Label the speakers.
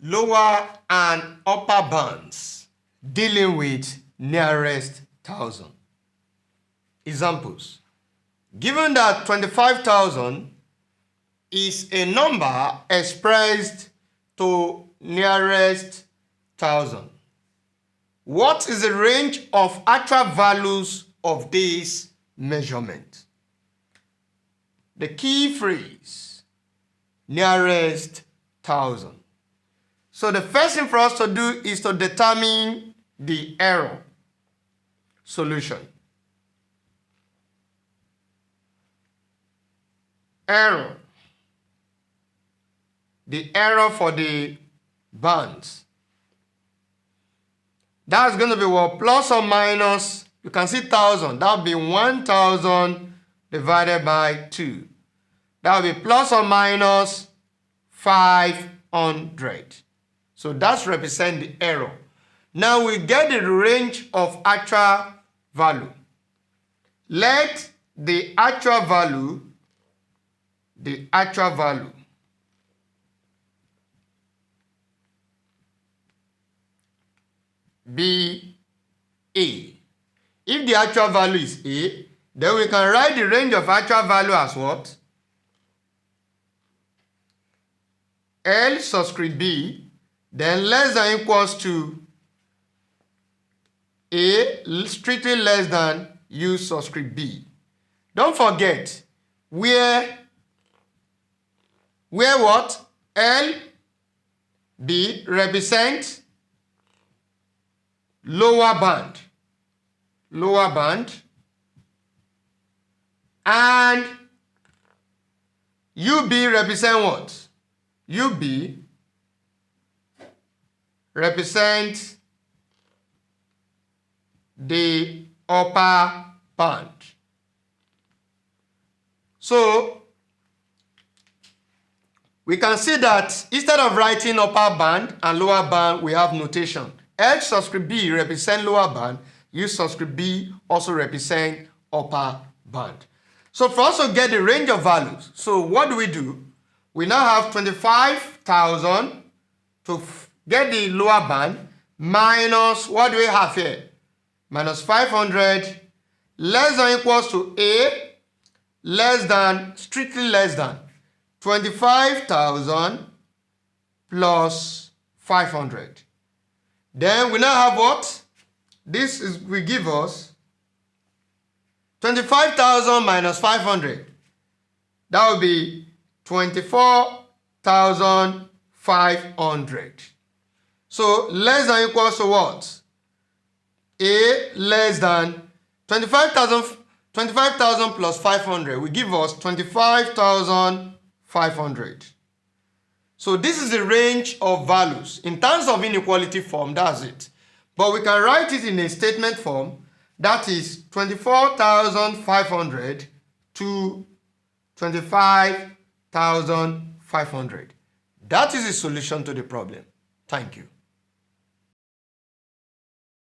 Speaker 1: lower and upper bands dealing with nearest thousand. Examples. Given that 25,000 is a number expressed to nearest thousand, what is the range of actual values of this measurement? The key phrase, nearest thousand. So the first thing for us to do is to determine the error. Solution. Error. The error for the bands. That's going to be what? Plus or minus, you can see 1,000. That will be 1,000 divided by 2. That will be plus or minus 500. So that's represent the error. Now we get the range of actual value. Let the actual value be A. If the actual value is A, then we can write the range of actual value as what? L subscript B, then less than equals to A, strictly less than U subscript B. Don't forget, where what? L, B represents lower band, and UB represent what? UB represents the upper band. So we can see that instead of writing upper band and lower band, we have notation. H subscript B represent lower band, U subscript B also represent upper band. So for us to get the range of values, so what do? We now have 25,000 to get the lower band minus, what do we have here? Minus 500 less than equals to A, less than, strictly less than 25,000 plus 500. Then we now have what? This is will give us 25,000 minus 500. That will be 24,500. So less than equals to what? A less than 25,000 plus 500 will give us 25,500. So this is the range of values. In terms of inequality form, that's it. But we can write it in a statement form, that is 24,500 to 25,500. That is the solution to the problem. Thank you.